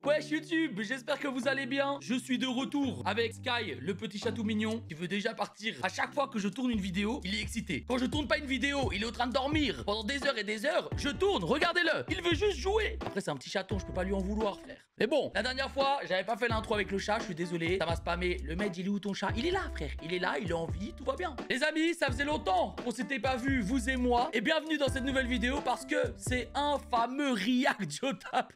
Wesh YouTube, j'espère que vous allez bien. Je suis de retour avec Sky, le petit chatou mignon qui veut déjà partir. À chaque fois que je tourne une vidéo, il est excité. Quand je tourne pas une vidéo, il est en train de dormir. Pendant des heures et des heures, je tourne, regardez-le. Il veut juste jouer. Après c'est un petit chaton, je peux pas lui en vouloir frère. Mais bon, la dernière fois, j'avais pas fait l'intro avec le chat, je suis désolé. Ça m'a spammé. Le mec, il est où ton chat? Il est là frère, il est là, il est en vie, tout va bien. Les amis, ça faisait longtemps qu'on s'était pas vu, vous et moi. Et bienvenue dans cette nouvelle vidéo parce que c'est un fameux React Jotap.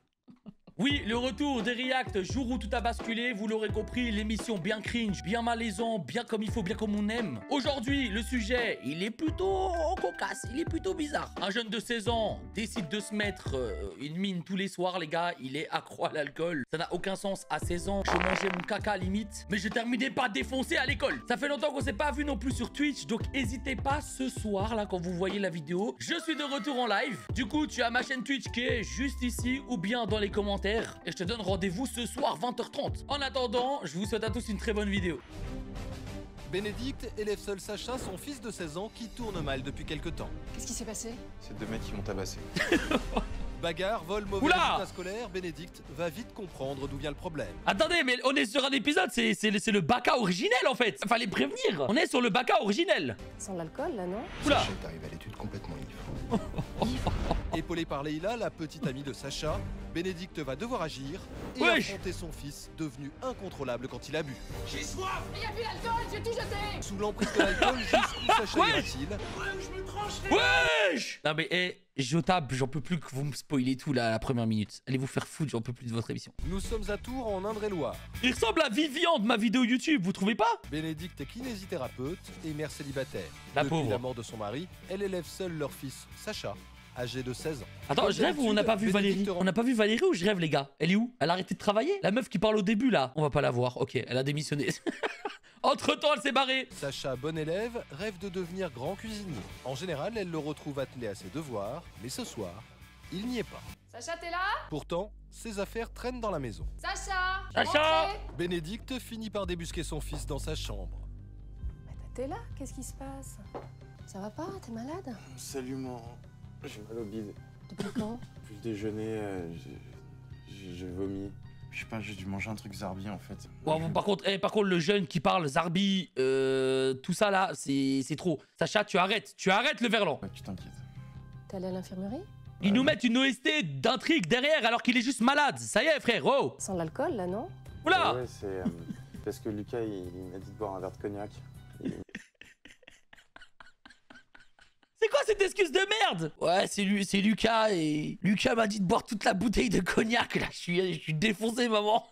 Oui, le retour des React, jour où tout a basculé, vous l'aurez compris, l'émission bien cringe, bien malaisant, bien comme il faut, bien comme on aime. Aujourd'hui, le sujet, il est plutôt cocasse, il est plutôt bizarre. Un jeune de 16 ans décide de se mettre une mine tous les soirs, les gars, il est accro à l'alcool. Ça n'a aucun sens, à 16 ans, je mangeais mon caca limite, mais je terminais pas défoncé à l'école. Ça fait longtemps qu'on s'est pas vu non plus sur Twitch, donc n'hésitez pas ce soir, là, quand vous voyez la vidéo. Je suis de retour en live. Du coup, tu as ma chaîne Twitch qui est juste ici, ou bien dans les commentaires. Et je te donne rendez-vous ce soir 20h30. En attendant, je vous souhaite à tous une très bonne vidéo. Bénédicte élève seul Sacha, son fils de 16 ans, qui tourne mal depuis quelques temps. Qu'est-ce qui s'est passé? C'est deux mecs qui m'ont tabassé. Bagarre, vol, mauvais Oula résultat scolaire, Bénédicte va vite comprendre d'où vient le problème. Attendez, mais on est sur un épisode, c'est le baka originel en fait. Fallait prévenir. On est sur le baka originel. Sans l'alcool, là, non? Oula. Sacha est arrivé à l'étude complètement ivre. Épaulée par Leïla, la petite amie de Sacha, Bénédicte va devoir agir et Wesh. affronter son fils, devenu incontrôlable quand il a bu. J'ai soif! Il y a plus d'alcool, j'ai tout jeté! Sous l'emprise de l'alcool, jusqu'où Sacha Wesh. ira-t-il? Wesh. Non mais, Jotap, j'en peux plus que vous me spoilez tout là, à la première minute. Allez vous faire foutre, j'en peux plus de votre émission. Nous sommes à Tours, en Indre-et-Loire. Il ressemble à Vivian de ma vidéo YouTube, vous trouvez pas? Bénédicte est kinésithérapeute et mère célibataire. La Depuis pauvre. la mort de son mari, elle élève seule leur fils, Sacha, âgé de 16 ans. Attends, Comme je rêve ou on n'a pas vu d'habitude, Valérie? Bénédicte On n'a pas vu Valérie ou je rêve les gars? Elle est où? Elle a arrêté de travailler? La meuf qui parle au début là, on va pas la voir. Ok, elle a démissionné. Entre temps, elle s'est barrée. Sacha, bon élève, rêve de devenir grand cuisinier. En général, elle le retrouve attelé à ses devoirs, mais ce soir, il n'y est pas. Sacha, t'es là? Pourtant, ses affaires traînent dans la maison. Sacha! Sacha! Rentrez. Bénédicte finit par débusquer son fils dans sa chambre. Bah, t'es là, qu'est-ce qui se passe? Ça va pas? T'es malade? Salut, moi. J'ai mal au bide. Depuis quand? Plus déjeuner, j'ai vomi. Je sais pas, j'ai dû manger un truc Zarbi en fait. Bon, par contre, le jeune qui parle Zarbi, tout ça là, c'est trop. Sacha, tu arrêtes le verlan. Ouais, tu t'inquiètes. T'es allé à l'infirmerie? Ils nous mettent une OST d'intrigue derrière alors qu'il est juste malade. Ça y est, frère, oh. Sans l'alcool, là, non? Oula. Ouais, c'est parce que Lucas, il m'a dit de boire un verre de cognac. C'est quoi cette excuse de merde? Ouais, c'est Lucas et Lucas m'a dit de boire toute la bouteille de cognac là. Je suis défoncé, maman.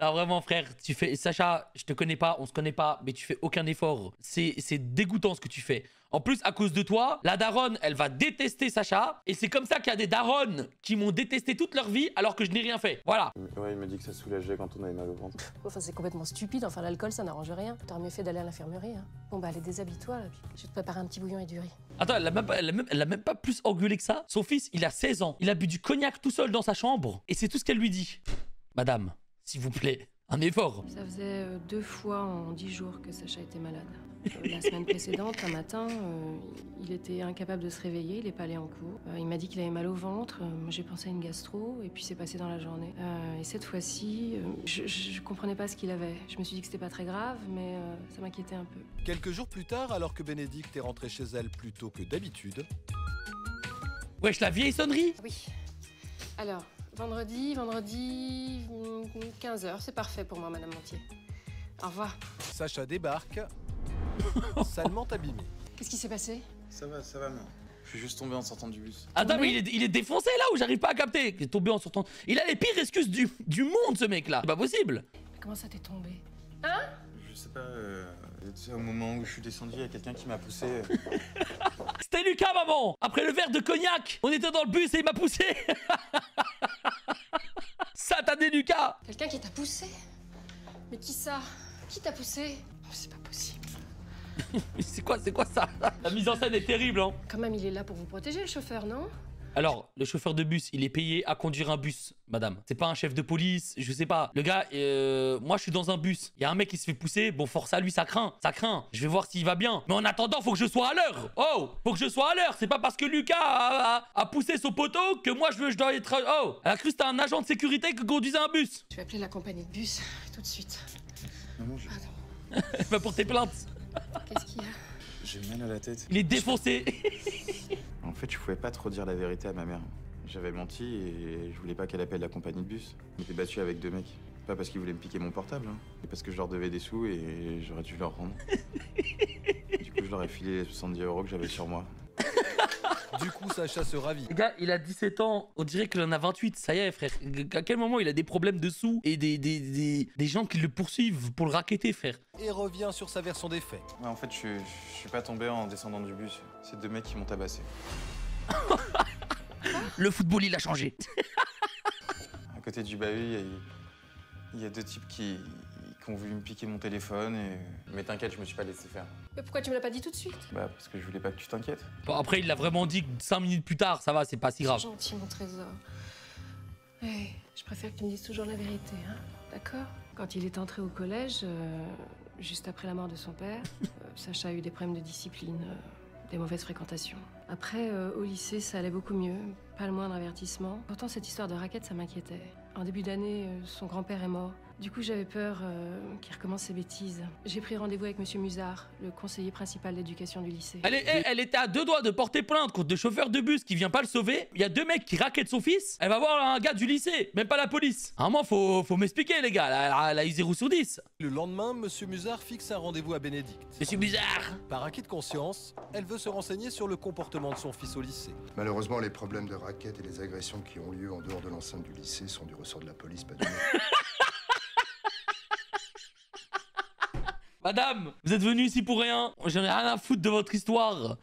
Non, vraiment, frère, tu fais... Sacha, je te connais pas, on se connaît pas, mais tu fais aucun effort. C'est dégoûtant ce que tu fais. En plus, à cause de toi, la daronne, elle va détester Sacha. Et c'est comme ça qu'il y a des daronnes qui m'ont détesté toute leur vie alors que je n'ai rien fait. Voilà. Ouais, il m'a dit que ça soulageait quand on avait mal au ventre. Enfin, c'est complètement stupide, enfin, l'alcool, ça n'arrange rien. T'aurais mieux fait d'aller à l'infirmerie, hein. Bon, bah, allez, déshabille-toi, là, puis je vais te préparer un petit bouillon et du riz. Attends, elle a même pas plus engueulé que ça. Son fils, il a 16 ans. Il a bu du cognac tout seul dans sa chambre. Et c'est tout ce qu'elle lui dit. Madame, s'il vous plaît, un effort. Ça faisait 2 fois en 10 jours que Sacha était malade. La semaine précédente, un matin, il était incapable de se réveiller, il est pas allé en cours. Il m'a dit qu'il avait mal au ventre, moi j'ai pensé à une gastro, et puis c'est passé dans la journée. Et cette fois-ci, je comprenais pas ce qu'il avait. Je me suis dit que c'était pas très grave, mais ça m'inquiétait un peu. Quelques jours plus tard, alors que Bénédicte est rentrée chez elle plus tôt que d'habitude, Wesh, la vieille sonnerie. Oui. Alors, vendredi, 15h, c'est parfait pour moi, Madame Montier. Au revoir. Sacha débarque, salement abîmé. Qu'est-ce qui s'est passé? Ça va, moi. Je suis juste tombé en sortant du bus. Attends, mais il est défoncé là où j'arrive pas à capter. Il est tombé en sortant. Il a les pires excuses du monde, ce mec là. C'est pas possible. Mais comment ça t'est tombé? Hein? Je sais pas, tu sais, au moment où je suis descendu, il y a quelqu'un qui m'a poussé. C'était Lucas, maman. Après le verre de cognac, on était dans le bus et il m'a poussé. Satané Lucas. Quelqu'un qui t'a poussé? Mais qui ça? Qui t'a poussé? Oh, c'est pas possible. C'est quoi ça? La mise en scène est terrible, hein. Quand même, il est là pour vous protéger, le chauffeur, non? Alors, le chauffeur de bus, il est payé à conduire un bus, madame. C'est pas un chef de police, je sais pas. Le gars, moi je suis dans un bus. Il y a un mec qui se fait pousser. Bon, force à lui, ça craint. Ça craint. Je vais voir s'il va bien. Mais en attendant, faut que je sois à l'heure. Oh, faut que je sois à l'heure. C'est pas parce que Lucas a poussé son poteau que moi je dois être... Oh, elle a cru que c'était un agent de sécurité qui conduisait un bus. Je vais appeler la compagnie de bus tout de suite. Maman, Pardon. Elle va porter plainte. Qu'est-ce qu'il y a? j'ai mal à la tête. Il est défoncé. En fait, je pouvais pas trop dire la vérité à ma mère. J'avais menti et je voulais pas qu'elle appelle la compagnie de bus. Je m'étais battu avec 2 mecs. Pas parce qu'ils voulaient me piquer mon portable, hein, mais parce que je leur devais des sous et j'aurais dû leur rendre. Du coup, je leur ai filé les 70 € que j'avais sur moi. Du coup, Sacha se ravit. Le gars, il a 17 ans. On dirait qu'il en a 28. Ça y est, frère. À quel moment il a des problèmes de sous et des gens qui le poursuivent pour le racketter, frère? Et revient sur sa version des faits. Ouais, en fait, je suis pas tombé en descendant du bus. C'est 2 mecs qui m'ont tabassé. Le football, il a changé. À côté du bahut, il y a 2 types qui ont voulu me piquer mon téléphone et... Mais t'inquiète, je me suis pas laissé faire. Mais pourquoi tu me l'as pas dit tout de suite? Bah, parce que je voulais pas que tu t'inquiètes. Bon, après, il l'a vraiment dit 5 minutes plus tard. Ça va, c'est pas si grave. C'est gentil, mon trésor. Hey, je préfère que tu me dises toujours la vérité, hein? D'accord? Quand il est entré au collège, juste après la mort de son père, Sacha a eu des problèmes de discipline, des mauvaises fréquentations. Après, au lycée, ça allait beaucoup mieux, pas le moindre avertissement. Pourtant, cette histoire de raquette, ça m'inquiétait. En début d'année, son grand-père est mort. Du coup, j'avais peur qu'il recommence ses bêtises. J'ai pris rendez-vous avec Monsieur Musard, le conseiller principal d'éducation du lycée. Elle était à 2 doigts de porter plainte contre le chauffeur de bus qui vient pas le sauver. Il y a 2 mecs qui raquettent son fils. Elle va voir un gars du lycée, même pas la police. À un moment, faut m'expliquer, les gars. Elle a eu 0 sur 10. Le lendemain, Monsieur Musard fixe un rendez-vous à Bénédicte. Monsieur Musard. Par acquis de conscience, elle veut se renseigner sur le comportement de son fils au lycée. Malheureusement, les problèmes de raquettes et les agressions qui ont lieu en dehors de l'enceinte du lycée sont du ressort de la police, pas du mien. Madame, vous êtes venue ici pour rien. J'en ai rien à foutre de votre histoire.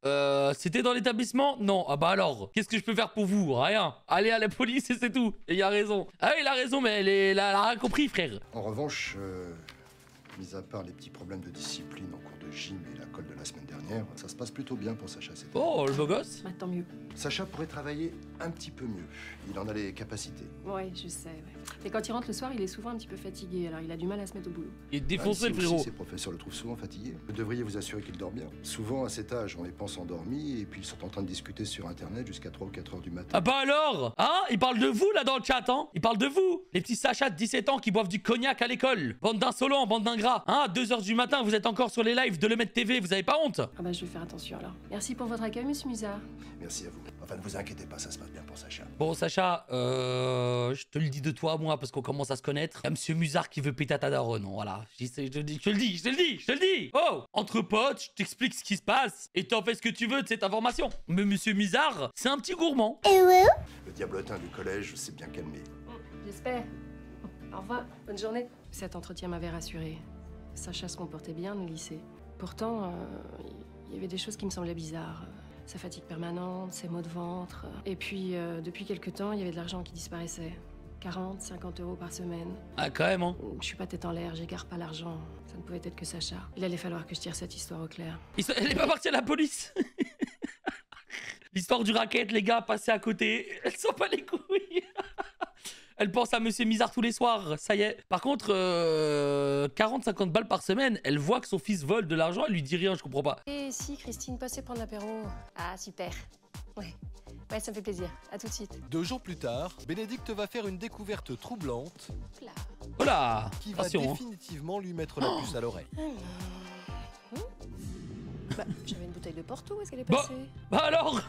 C'était dans l'établissement? Non. Ah bah alors, qu'est-ce que je peux faire pour vous? Rien. Allez à la police et c'est tout. Et il a raison. Ah il a raison, mais elle a rien compris, frère. En revanche, mis à part les petits problèmes de discipline en cours de gym et la colle de la semaine dernière, ça se passe plutôt bien pour Sacha cette année. Oh, le beau gosse. Bah, tant mieux. Sacha pourrait travailler un petit peu mieux. Il en a les capacités. Ouais, je sais, ouais. Mais quand il rentre le soir, il est souvent un petit peu fatigué, alors il a du mal à se mettre au boulot. Il est défoncé, le Ici frérot. aussi, ses professeurs le trouvent souvent fatigué. Vous devriez vous assurer qu'il dort bien. Souvent, à cet âge, on les pense endormis et puis ils sont en train de discuter sur Internet jusqu'à 3 ou 4 heures du matin. Ah bah alors? Hein? Il parle de vous, là, dans le chat, hein? Il parle de vous. Les petits Sacha de 17 ans qui boivent du cognac à l'école. Bande d'insolents, bande d'ingrats. Hein? À 2 h du matin, vous êtes encore sur les lives de Le Maître TV, vous avez pas honte? Ah bah, je vais faire attention, alors. Merci pour votre accueil, Monsieur Musard. Merci à vous. Enfin, ne vous inquiétez pas, ça se passe bien pour Sacha. Bon, Sacha, je te le dis de toi, moi, parce qu'on commence à se connaître. Il y a Monsieur Musard qui veut péter à ta daronne, voilà. Je te le dis. Oh, entre potes, je t'explique ce qui se passe. Et t'en fais ce que tu veux de cette information. Mais Monsieur Musard, c'est un petit gourmand. Le diablotin du collège s'est bien calmé. J'espère. Au revoir, bonne journée. Cet entretien m'avait rassurée. Sacha se comportait bien au lycée. Pourtant, il y avait des choses qui me semblaient bizarres. Sa fatigue permanente, ses maux de ventre. Et puis, depuis quelque temps, il y avait de l'argent qui disparaissait. 40, 50 € par semaine. Ah, quand même, hein. Je suis pas tête en l'air, j'égare pas l'argent. Ça ne pouvait être que Sacha. Il allait falloir que je tire cette histoire au clair. Elle est pas partie à la police. L'histoire du racket, les gars, passez à côté. Elle sent pas les couilles. Elle pense à Monsieur Musard tous les soirs, ça y est. Par contre, 40-50 balles par semaine, elle voit que son fils vole de l'argent, elle lui dit rien, je comprends pas. Et si, Christine, passez prendre l'apéro. Ah, super. Ouais, ça me fait plaisir. À tout de suite. 2 jours plus tard, Bénédicte va faire une découverte troublante Là. Oh là, qui va attention, hein. définitivement lui mettre la puce à l'oreille. Bah, j'avais une bouteille de Porto, où est-ce qu'elle est Bah. passée? Bah alors.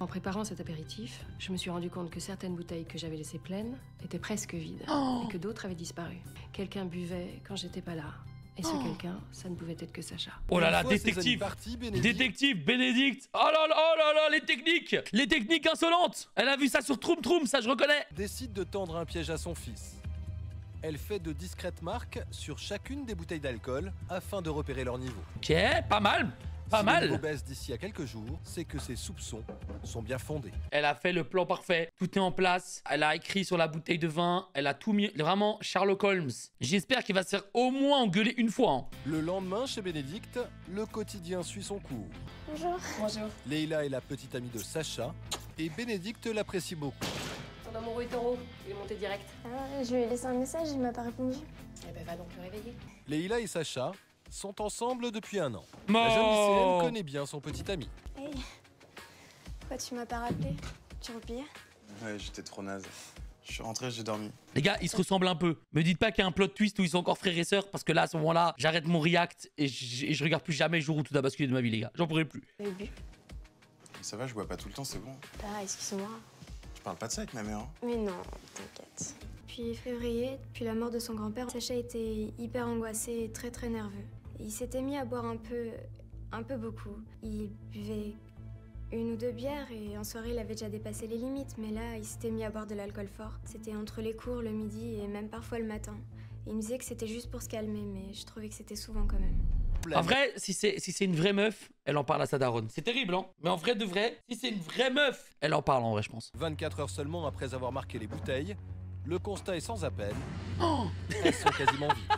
En préparant cet apéritif, je me suis rendu compte que certaines bouteilles que j'avais laissées pleines étaient presque vides et que d'autres avaient disparu. Quelqu'un buvait quand j'étais pas là. Et ce quelqu'un, ça ne pouvait être que Sacha. Oh là là, Une fois ses amis détective. partis, Bénédicte Détective, Bénédicte. Oh là là, les techniques. Les techniques insolentes. Elle a vu ça sur Troum Troum, ça je reconnais. décide de tendre un piège à son fils. Elle fait de discrètes marques sur chacune des bouteilles d'alcool afin de repérer leur niveau. Ok, pas mal. Pas Si le niveau mal. baisse d'ici à quelques jours, c'est que ses soupçons sont bien fondés. Elle a fait le plan parfait. Tout est en place. Elle a écrit sur la bouteille de vin. Elle a tout mis. Vraiment, Sherlock Holmes. J'espère qu'il va se faire au moins engueuler une fois. Hein. Le lendemain, chez Bénédicte, le quotidien suit son cours. Bonjour. Bonjour. Leïla est la petite amie de Sacha et Bénédicte l'apprécie beaucoup. Ton amoureux est taureau, il est monté direct. Ah, je lui ai laissé un message, il m'a pas répondu. Eh ben va donc le réveiller. Leïla et Sacha sont ensemble depuis 1 an. Oh. La jeune lycéenne connaît bien son petit ami. Hey, pourquoi tu m'as pas rappelé? Tu repires? Ouais, j'étais trop naze. Je suis rentré, j'ai dormi. Les gars, ils se ressemblent un peu. Me dites pas qu'il y a un plot twist où ils sont encore frères et sœurs, parce que là, à ce moment-là, j'arrête mon react et je regarde plus jamais le jour où tout a basculé de ma vie, les gars. J'en pourrai plus. T'avais bu? Ça va, je bois pas tout le temps, c'est bon. Ah, excuse-moi. Je parle pas de ça avec ma mère. Hein. Mais non, t'inquiète. Puis février, depuis la mort de son grand-père, Sacha était hyper angoissé et très très nerveux. Il s'était mis à boire un peu beaucoup. Il buvait 1 ou 2 bières et en soirée il avait déjà dépassé les limites, mais là il s'était mis à boire de l'alcool fort. C'était entre les cours, le midi et même parfois le matin. Et il me disait que c'était juste pour se calmer, mais je trouvais que c'était souvent quand même. En vrai, si c'est une vraie meuf, elle en parle à sa daronne. C'est terrible, hein. Mais en vrai de vrai, si c'est une vraie meuf, elle en parle en vrai, je pense. 24 heures seulement après avoir marqué les bouteilles, le constat est sans appel. Elles sont quasiment vides.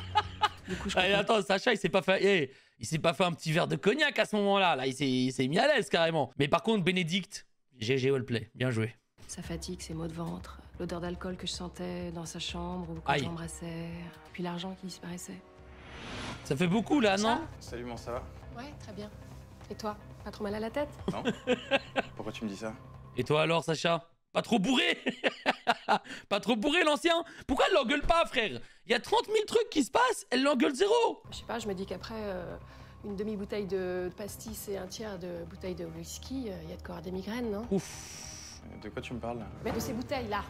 Du coup, je Allez, attends, Sacha, il s'est pas fait un petit verre de cognac à ce moment-là. Là, il s'est mis à l'aise carrément. Mais par contre, Bénédicte, GG Wellplay, bien joué. Sa fatigue, ses maux de ventre, l'odeur d'alcool que je sentais dans sa chambre ou quand Aïe. je l'embrassais, puis l'argent qui disparaissait. Ça fait beaucoup là, non? Salut, mon ça va? Ouais, très bien. Et toi, pas trop mal à la tête? Non? Pourquoi tu me dis ça? Et toi alors, Sacha? Pas trop bourré? Pas trop bourré, l'ancien? Pourquoi elle l'engueule pas, frère? Il y a 30 000 trucs qui se passent, elle l'engueule zéro. Je sais pas, je me dis qu'après une demi-bouteille de pastis et un tiers de bouteille de whisky, il y a de quoi avoir des migraines, non? Ouf. De quoi tu me parles là? Mais de ces bouteilles-là.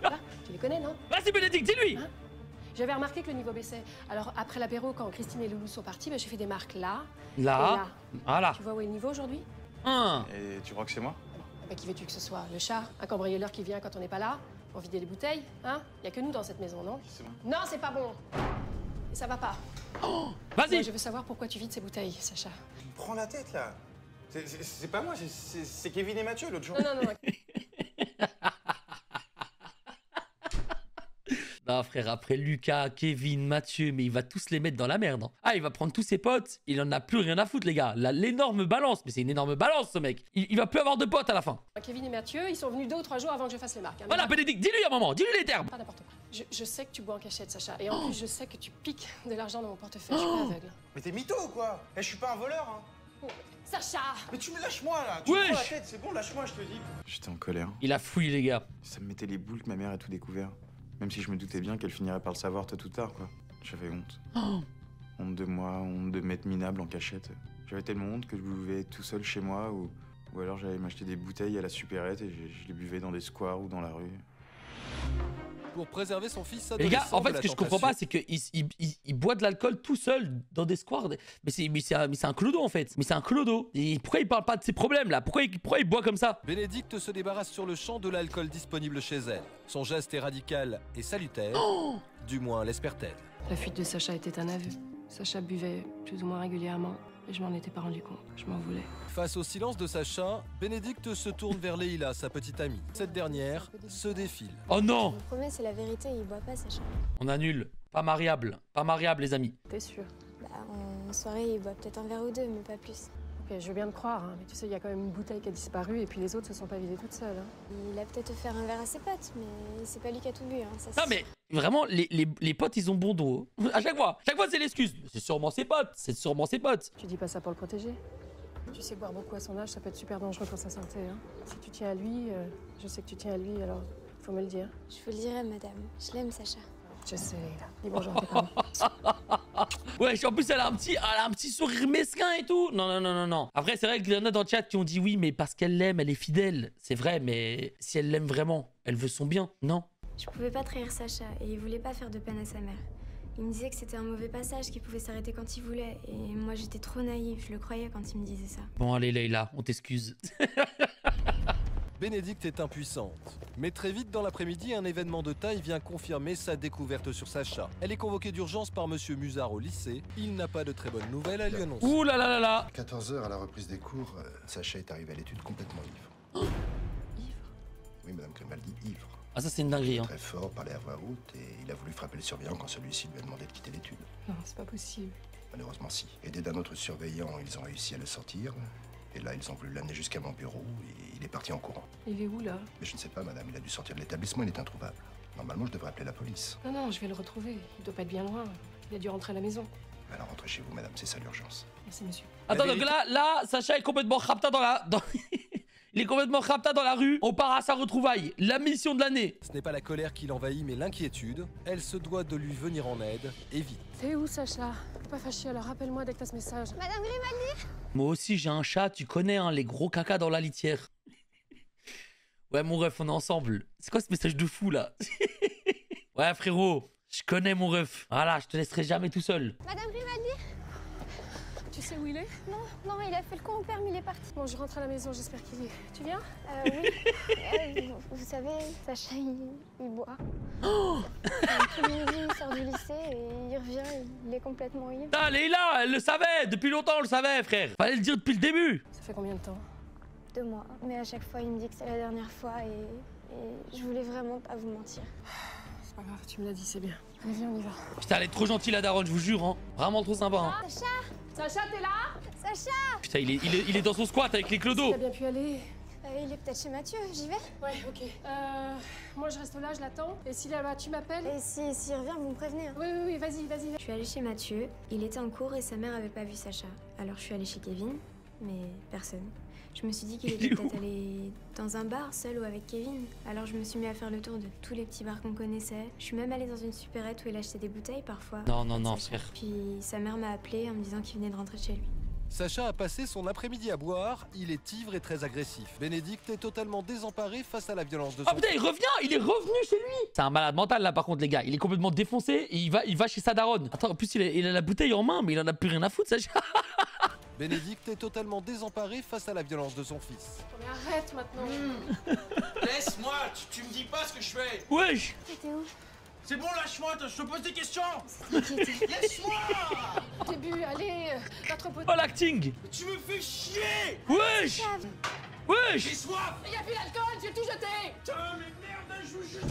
Là, tu les connais, non? Vas-y, Bénédicte, dis-lui. Hein? J'avais remarqué que le niveau baissait. Alors après l'apéro, quand Christine et Loulou sont partis, j'ai fait des marques là et Là. là. Voilà. Tu vois où est le niveau aujourd'hui? Et tu crois que c'est moi? Qui veux-tu que ce soit? Le chat? Un cambrioleur qui vient quand on n'est pas là? Pour vider les bouteilles? Hein? Y a que nous dans cette maison, non? C'est bon. Non, c'est pas bon. Et ça va pas. Moi, Vas-y. je veux savoir pourquoi tu vides ces bouteilles, Sacha. Tu me prends la tête là. C'est pas moi, c'est Kevin et Mathieu l'autre jour. Non. Non, frère, après Lucas, Kevin, Mathieu, mais il va tous les mettre dans la merde. Hein. Ah, il va prendre tous ses potes, il en a plus rien à foutre, les gars. L'énorme balance, mais c'est une énorme balance, ce mec. Il va plus avoir de potes à la fin. Kevin et Mathieu, ils sont venus 2 ou 3 jours avant que je fasse les marques. Hein, Voilà, Bénédicte, dis-lui un moment, dis-lui les termes. Pas n'importe quoi. Je sais que tu bois en cachette, Sacha. Et en plus, je sais que tu piques de l'argent dans mon portefeuille. Je suis pas aveugle. Mais t'es mytho ou quoi? Eh, je suis pas un voleur, hein. Sacha! Mais tu me lâches moi là. Tu me Wesh. prends la tête, c'est bon, lâche-moi, je te dis. J'étais en colère. Il a fouillé, les gars. Ça me mettait les boules que ma mère ait tout découvert. Même si je me doutais bien qu'elle finirait par le savoir tôt ou tard, quoi. J'avais honte. Honte de moi, honte de m'être minable en cachette. J'avais tellement honte que je buvais tout seul chez moi ou alors j'allais m'acheter des bouteilles à la supérette et je les buvais dans des squares ou dans la rue. Pour préserver son fils Les gars, en fait, de ce la que je comprends pas, tentation. c'est qu'il boit de l'alcool tout seul dans des squares. Mais c'est un clodo, en fait. Mais c'est un clodo. Et pourquoi il parle pas de ses problèmes, là? Pourquoi il boit comme ça? Bénédicte se débarrasse sur le champ de l'alcool disponible chez elle. Son geste est radical et salutaire, du moins l'espère-t-elle. La fuite de Sacha était un aveu. Sacha buvait plus ou moins régulièrement et je m'en étais pas rendu compte. Je m'en voulais. Face au silence de Sacha, Bénédicte se tourne vers Leïla, sa petite amie. Cette dernière se défile. Oh Je non! vous promets, c'est la vérité, il boit pas, Sacha. On annule. Pas mariable. Pas mariable, les amis. T'es sûr? Bah, en soirée, il boit peut-être un verre ou 2, mais pas plus. Ok, je veux bien te croire, hein, mais tu sais, il y a quand même une bouteille qui a disparu et puis les autres se sont pas vidées toutes seules. Hein. Il a peut-être offert un verre à ses potes, mais c'est pas lui qui a tout bu, hein. Ça, Non, mais vraiment, les potes, ils ont bon dos. À chaque fois, c'est l'excuse. C'est sûrement ses potes. C'est sûrement ses potes. Tu dis pas ça pour le protéger? Tu sais, boire beaucoup à son âge, ça peut être super dangereux pour sa santé. Hein. Si tu tiens à lui, je sais que tu tiens à lui, alors faut me le dire. Je vous le dirai, madame. Je l'aime, Sacha. Je sais, là. Dis bonjour à tes parents. Ouais, en plus, elle a un petit sourire mesquin et tout. Non. Après, c'est vrai qu'il y en a dans le chat qui ont dit oui, mais parce qu'elle l'aime, elle est fidèle. C'est vrai, mais si elle l'aime vraiment, elle veut son bien, non? Je pouvais pas trahir Sacha et il voulait pas faire de peine à sa mère. Il me disait que c'était un mauvais passage, qu'il pouvait s'arrêter quand il voulait. Et moi, j'étais trop naïve, je le croyais quand il me disait ça. Bon, allez, Leïla, on t'excuse. Bénédicte est impuissante. Mais très vite dans l'après-midi, un événement de taille vient confirmer sa découverte sur Sacha. Elle est convoquée d'urgence par Monsieur Musard au lycée. Il n'a pas de très bonnes nouvelles à lui annoncer. Ouh là là là là! 14h à la reprise des cours, Sacha est arrivé à l'étude complètement ivre. Ivre? Oui, Madame Grimaldi, ivre. Ah, ça, c'est une dinguerie, hein. Très fort, parlait à voix haute et il a voulu frapper le surveillant quand celui-ci lui a demandé de quitter l'étude. Non, c'est pas possible. Malheureusement, si. Aidés d'un autre surveillant, ils ont réussi à le sortir. Et là, ils ont voulu l'amener jusqu'à mon bureau et il est parti en courant. Il est où, là? Mais je ne sais pas, madame, il a dû sortir de l'établissement, il est introuvable. Normalement, je devrais appeler la police. Non, non, je vais le retrouver. Il doit pas être bien loin. Il a dû rentrer à la maison. Alors rentrez chez vous, madame, c'est ça l'urgence. Merci, monsieur. Attends, donc là, Sacha est complètement rapta dans la... Il est complètement rapta dans la rue. On part à sa retrouvaille. La mission de l'année. Ce n'est pas la colère qui l'envahit, mais l'inquiétude. Elle se doit de lui venir en aide, et vite. T'es où, Sacha? Pas fâché, alors rappelle-moi dès que t'as ce message. Madame Grimaldi? Moi aussi, j'ai un chat. Tu connais, hein, les gros caca dans la litière. Ouais, mon ref, on est ensemble. C'est quoi ce message de fou, là? Ouais, frérot. Je connais mon ref. Voilà, je te laisserai jamais tout seul. Madame Grimaldi? Tu sais où il est? Non, non, il a fait le con au permis, il est parti. Bon, je rentre à la maison, j'espère qu'il y est. Tu viens? Oui. Vous savez, Sacha, il boit. Tout le midi, il sort du lycée et il revient, il est complètement ivre. Ah, Leïla, elle le savait. Depuis longtemps, on le savait, frère. Fallait le dire depuis le début. Ça fait combien de temps? 2 mois. Mais à chaque fois, il me dit que c'est la dernière fois et je voulais vraiment pas vous mentir. C'est pas grave, tu me l'as dit, c'est bien. Vas-y, on y va. Putain, elle est trop gentille, la daronne, je vous jure, hein. Vraiment trop sympa, hein. Sacha! Sacha, t'es là? Sacha! Putain, il est dans son squat avec les clodos. T'as bien pu aller? Il est peut-être chez Mathieu, j'y vais. Ouais, ok. Moi, je reste là, je l'attends. Et s'il est là, tu m'appelles? Et s'il revient, vous me prévenez. Hein. Oui, vas-y. Je suis allée chez Mathieu, il était en cours et sa mère avait pas vu Sacha. Alors je suis allée chez Kevin, mais personne. Je me suis dit qu'il était peut-être allé dans un bar, seul ou avec Kevin. Alors je me suis mis à faire le tour de tous les petits bars qu'on connaissait. Je suis même allée dans une supérette où il achetait des bouteilles parfois. Non, frère. Puis sa mère m'a appelée en me disant qu'il venait de rentrer chez lui. Sacha a passé son après-midi à boire, il est ivre et très agressif. Bénédicte est totalement désemparé face à la violence de son... Oh putain, il revient, il est revenu chez lui. C'est un malade mental là par contre les gars, il est complètement défoncé et il va chez sa daronne. Attends, en plus il a la bouteille en main mais il en a plus rien à foutre Sacha. Bénédicte est totalement désemparé face à la violence de son fils. Mais arrête maintenant. Laisse-moi, tu me dis pas ce que je fais. Wesh. T'étais où? C'est bon, lâche-moi, je te pose des questions. Laisse-moi. Au début, allez, notre pote. Oh l'acting. Tu me fais chier. Wesh. J'ai Wesh. soif. Il y a plus d'alcool, j'ai tout jeté. Putain, mais merde, je joue juste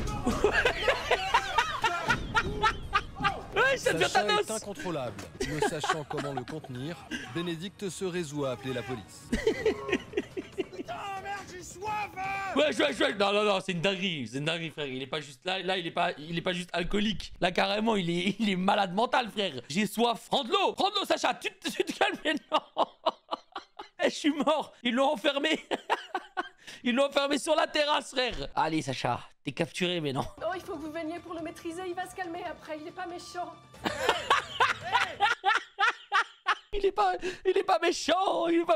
Wesh, ça devient Sacha Thanos. est incontrôlable. Ne sachant comment le contenir, Bénédicte se résout à appeler la police. Putain, merde, j'ai soif. Wesh. Non, c'est une dinguerie frère. Il est pas juste là, il est pas juste alcoolique. Là carrément, il est malade mental frère. J'ai soif. Rends de l'eau Sacha, tu te calmes maintenant. Je suis mort. Ils l'ont enfermé. Ils l'ont enfermé sur la terrasse, frère. Allez, Sacha, t'es capturé, mais non. Non, il faut que vous veniez pour le maîtriser, il va se calmer après, il est pas méchant. Il est pas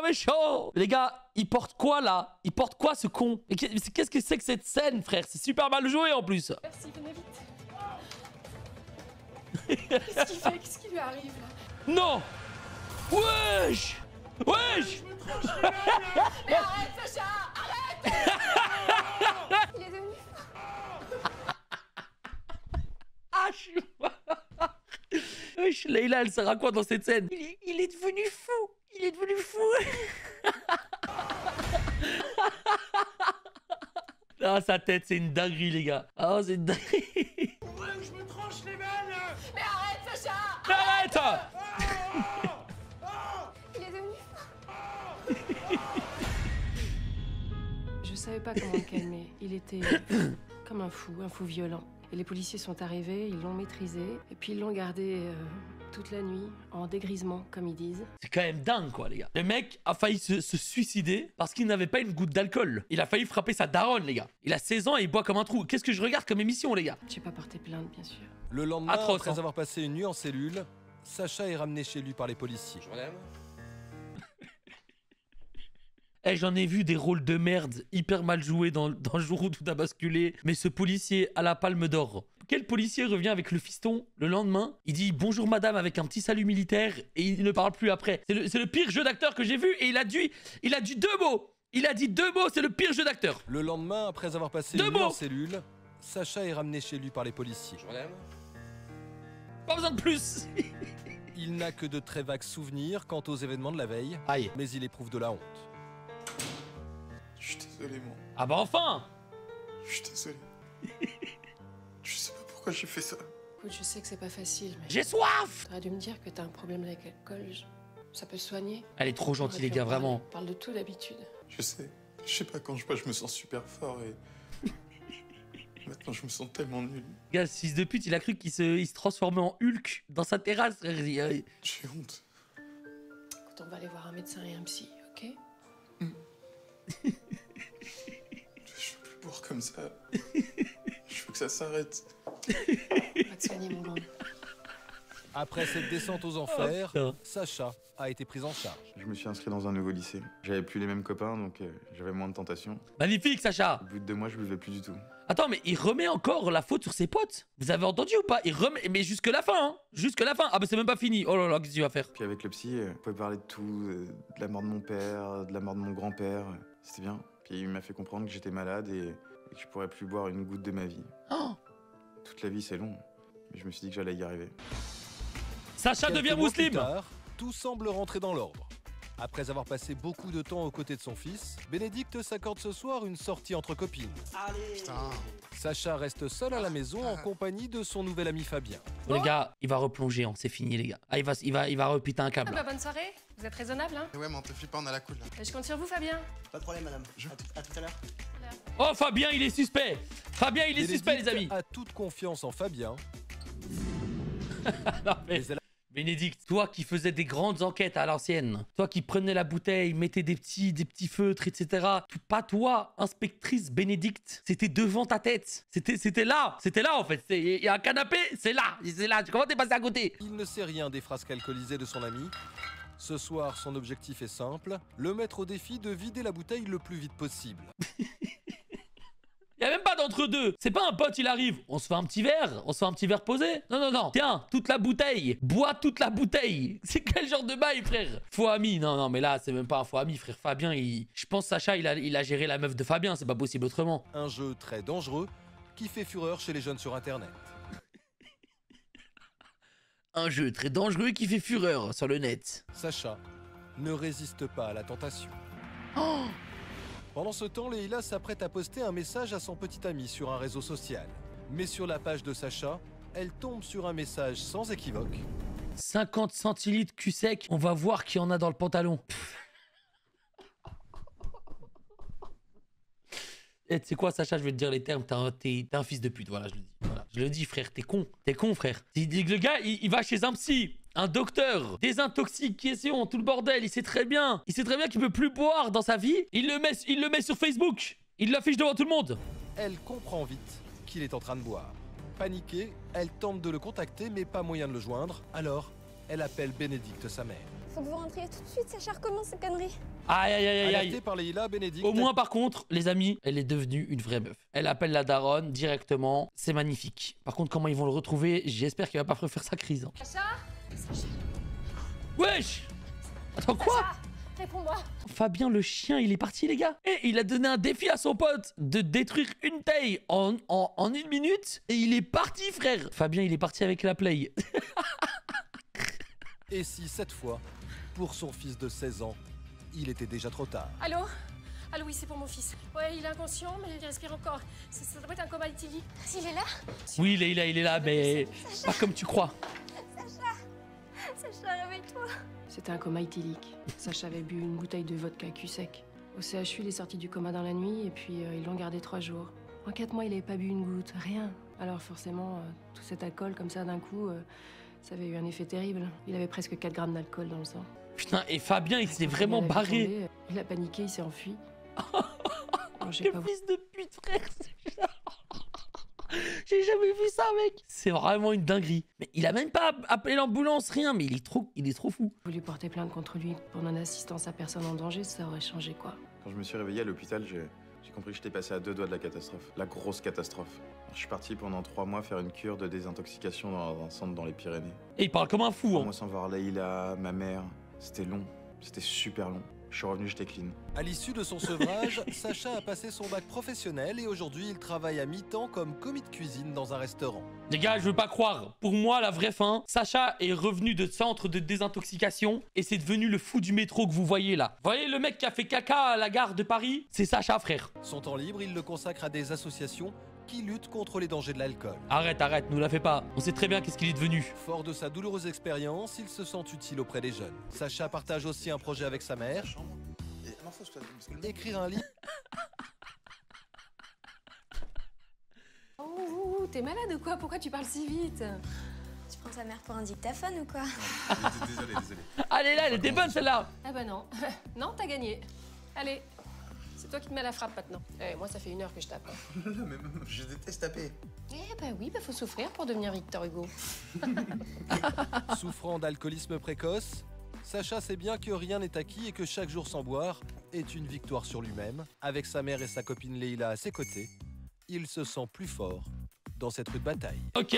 méchant. Les gars, il porte quoi là? Il porte quoi ce con? Qu'est-ce que c'est que cette scène, frère? C'est super mal joué en plus. Merci, venez vite. Qu'est-ce qu'il fait? Qu'est-ce qui lui arrive là? Non. Wesh. Mais arrête, Sacha, arrête. Il est devenu... Ah, je suis mort. Wesh, Leïla, elle sert à quoi dans cette scène? Il est devenu fou. Ah, sa tête, c'est une dinguerie, les gars. Ah, c'est une dinguerie. Ouais, je me tranche les veines. Mais arrête, Sacha. Arrête. Il est devenu... Je savais pas comment le calmer. Il était comme un fou violent. Et les policiers sont arrivés, ils l'ont maîtrisé, et puis ils l'ont gardé toute la nuit, en dégrisement, comme ils disent. C'est quand même dingue, quoi, les gars. Le mec a failli se suicider parce qu'il n'avait pas une goutte d'alcool. Il a failli frapper sa daronne, les gars. Il a 16 ans et il boit comme un trou. Qu'est-ce que je regarde comme émission, les gars? J'ai pas porté plainte, bien sûr. Le lendemain, Atroce, après hein. avoir passé une nuit en cellule, Sacha est ramené chez lui par les policiers. Madame. Eh, j'en ai vu des rôles de merde hyper mal joués dans le jour où tout a basculé. Mais ce policier à la palme d'or. Quel policier revient avec le fiston le lendemain? Il dit bonjour madame avec un petit salut militaire et il ne parle plus après. C'est le pire jeu d'acteur que j'ai vu et il a dit 2 mots. Il a dit 2 mots, c'est le pire jeu d'acteur. Le lendemain, après avoir passé une nuit en cellule, Sacha est ramené chez lui par les policiers. Madame. Pas besoin de plus. Il n'a que de très vagues souvenirs quant aux événements de la veille, Aïe. mais il éprouve de la honte. Je suis désolé, moi. Ah bah enfin. Je suis désolé. Je sais pas pourquoi j'ai fait ça. Écoute, je sais que c'est pas facile, mais J'ai soif. t'aurais dû me dire que t'as un problème avec l'alcool. Ça peut se soigner. Elle est trop gentille, les gars, vraiment. On parle de tout d'habitude. Je sais. Je sais pas, quand je bois, je me sens super fort et... Maintenant, je me sens tellement nul. Les gars, ce fils de pute, il a cru qu'il se transformait en Hulk dans sa terrasse, frère. J'ai honte. Écoute, on va aller voir un médecin et un psy, ok? Je veux plus boire comme ça. Je veux que ça s'arrête. On va te soigner, mon grand. Après cette descente aux enfers, Sacha a été prise en charge. Je me suis inscrit dans un nouveau lycée. J'avais plus les mêmes copains, donc j'avais moins de tentations. Magnifique, Sacha. Au bout de 2 mois, je buvais plus du tout. Attends, mais il remet encore la faute sur ses potes. Vous avez entendu ou pas? Il remet, mais jusque la fin, hein. Jusque la fin. Ah bah c'est même pas fini. Oh là là, qu'est-ce qu'il va faire? Puis avec le psy, on pouvait parler de tout, de la mort de mon père, de la mort de mon grand-père. C'était bien. Puis il m'a fait comprendre que j'étais malade et que je pourrais plus boire une goutte de ma vie. Oh. Toute la vie, c'est long. Mais je me suis dit que j'allais y arriver. Sacha Quelques devient mois plus musulman. tard, tout semble rentrer dans l'ordre. Après avoir passé beaucoup de temps aux côtés de son fils, Bénédicte s'accorde ce soir une sortie entre copines. Allez. Putain. Sacha reste seul à la maison en compagnie de son nouvel ami Fabien. Bon, les gars, il va replonger, hein. C'est fini, les gars. Ah, il va repiter un câble. Ah là. bah bonne soirée. Vous êtes raisonnable, hein? Ouais, mais on te flippe pas, on a la cool là. Je compte sur vous, Fabien. Pas de problème, madame. À tout à l'heure. Oh, Fabien, il est suspect. Fabien, il est suspect, les amis. Bénédicte a toute confiance en Fabien. Non, mais... Mais elle a- Bénédicte, toi qui faisais des grandes enquêtes à l'ancienne, toi qui prenais la bouteille, mettais des petits feutres, etc. Pas toi, inspectrice Bénédicte. C'était devant ta tête. C'était là en fait. Il y a un canapé, c'est là. Comment t'es passé à côté? Il ne sait rien des frasques alcoolisées de son ami. Ce soir, son objectif est simple, le mettre au défi de vider la bouteille le plus vite possible. Y a même pas d'entre-deux. C'est pas un pote, il arrive. On se fait un petit verre. On se fait un petit verre posé. Non. Tiens, toute la bouteille. Bois toute la bouteille. C'est quel genre de bail, frère? Faux ami. Non, mais là, c'est même pas un faux ami, frère. Fabien, je pense Sacha, il a géré la meuf de Fabien. C'est pas possible autrement. Un jeu très dangereux qui fait fureur chez les jeunes sur Internet. Un jeu très dangereux qui fait fureur sur le net. Sacha ne résiste pas à la tentation. Oh! Pendant ce temps, Leïla s'apprête à poster un message à son petit ami sur un réseau social. Mais sur la page de Sacha, elle tombe sur un message sans équivoque. 50 centilitres cul sec. On va voir qui en a dans le pantalon. Eh, tu sais quoi, Sacha, je vais te dire les termes. T'es un fils de pute, voilà, je le dis. Voilà. Je le dis, frère, t'es con. T'es con, frère. Le gars, il va chez un psy, un docteur, désintoxication, tout le bordel. Il sait très bien qu'il peut plus boire dans sa vie. Il le met sur Facebook. Il l'affiche devant tout le monde. Elle comprend vite qu'il est en train de boire. Paniquée, elle tente de le contacter, mais pas moyen de le joindre. Alors, elle appelle Bénédicte, sa mère. Faut que vous rentriez tout de suite, Sacha recommence ces conneries. Aïe. Alertée par Leïla, Bénédicte... Au moins, par contre, les amis, elle est devenue une vraie meuf. Elle appelle la daronne directement. C'est magnifique. Par contre, comment ils vont le retrouver? J'espère qu'il va pas refaire sa crise. Hein. Sacha Wesh! Attends, quoi? Sacha réponds-moi. Fabien le chien, il est parti, les gars. Et il a donné un défi à son pote de détruire une taille en 1 minute. Et il est parti, frère. Fabien, il est parti avec la play. Et si, cette fois, pour son fils de 16 ans, il était déjà trop tard. Allô? Allô, oui, c'est pour mon fils. Ouais, il est inconscient, mais il respire encore. Ça doit être un coma éthylique. S'il est là? Oui, il est là, mais pas comme tu crois. Sacha, réveille-toi. C'était un coma éthylique. Sacha avait bu une bouteille de vodka cul sec. Au CHU, il est sorti du coma dans la nuit et puis ils l'ont gardé 3 jours. En 4 mois, il n'avait pas bu une goutte, rien. Alors forcément, tout cet alcool comme ça d'un coup, ça avait eu un effet terrible. Il avait presque 4 grammes d'alcool dans le sang. Putain, et Fabien, il s'est vraiment Il a vu barré. tomber, il a paniqué, il s'est enfui. Non, j'ai Quel pas fils de pute, frère. J'ai jamais vu ça, mec. C'est vraiment une dinguerie. Mais il a même pas appelé l'ambulance, rien. Mais il est trop fou. voulu porter plainte contre lui pour non-assistance à personne en danger, ça aurait changé quoi? Quand je me suis réveillé à l'hôpital, j'ai compris que j'étais passé à 2 doigts de la catastrophe. La grosse catastrophe. Alors, je suis parti pendant 3 mois faire une cure de désintoxication dans un centre dans les Pyrénées. Et il parle comme un fou, 3 hein. mois sans voir Leïla, ma mère. C'était long. C'était super long. Je suis revenu, j'étais clean. À l'issue de son sevrage, Sacha a passé son bac professionnel et aujourd'hui il travaille à mi-temps comme commis de cuisine dans un restaurant. Les gars, je veux pas croire. Pour moi, la vraie fin, Sacha est revenu de centre de désintoxication et c'est devenu le fou du métro que vous voyez là. Vous voyez le mec qui a fait caca à la gare de Paris? C'est Sacha, frère. Son temps libre, il le consacre à des associations qui lutte contre les dangers de l'alcool. Arrête, nous la fais pas. On sait très bien qu'est-ce qu'il est devenu. Fort de sa douloureuse expérience, il se sent utile auprès des jeunes. Sacha partage aussi un projet avec sa mère. Écrire un livre. Oh, t'es malade ou quoi? Pourquoi tu parles si vite? Tu prends ta mère pour un dictaphone ou quoi? Désolé. Allez là, elle était bonne celle-là. Ah bah non. Non, t'as gagné. Allez, c'est toi qui te mets la frappe maintenant. Eh, moi, ça fait 1 heure que je tape. Mais je déteste taper. Eh bah oui, faut souffrir pour devenir Victor Hugo. Souffrant d'alcoolisme précoce, Sacha sait bien que rien n'est acquis et que chaque jour sans boire est une victoire sur lui-même. Avec sa mère et sa copine Leïla à ses côtés, il se sent plus fort dans cette rude bataille. Ok.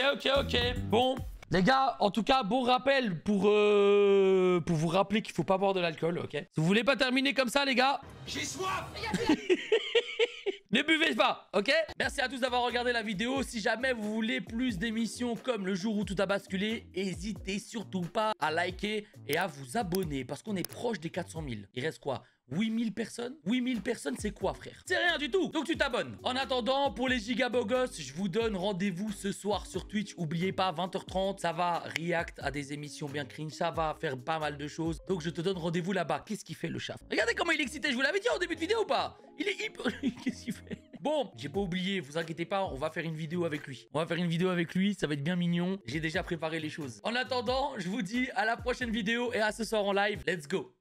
Bon, les gars, en tout cas, bon rappel pour vous rappeler qu'il faut pas boire de l'alcool, ok? Si vous voulez pas terminer comme ça, les gars, J'ai soif. ne buvez pas, ok? Merci à tous d'avoir regardé la vidéo. Si jamais vous voulez plus d'émissions comme le jour où tout a basculé, n'hésitez surtout pas à liker et à vous abonner parce qu'on est proche des 400 000. Il reste quoi? 8000 personnes? 8000 personnes, c'est quoi, frère? C'est rien du tout. Donc tu t'abonnes. En attendant, pour les giga beaux gosses, je vous donne rendez-vous ce soir sur Twitch. Oubliez pas, 20h30, ça va react à des émissions bien cringe. Ça va faire pas mal de choses. Donc je te donne rendez-vous là-bas. Qu'est-ce qu'il fait, le chat? Regardez comment il est excité. Je vous l'avais dit en début de vidéo ou pas? Il est hyper... Qu'est-ce qu'il fait? Bon, j'ai pas oublié, vous inquiétez pas, on va faire une vidéo avec lui. Ça va être bien mignon. J'ai déjà préparé les choses. En attendant, je vous dis à la prochaine vidéo et à ce soir en live. Let's go!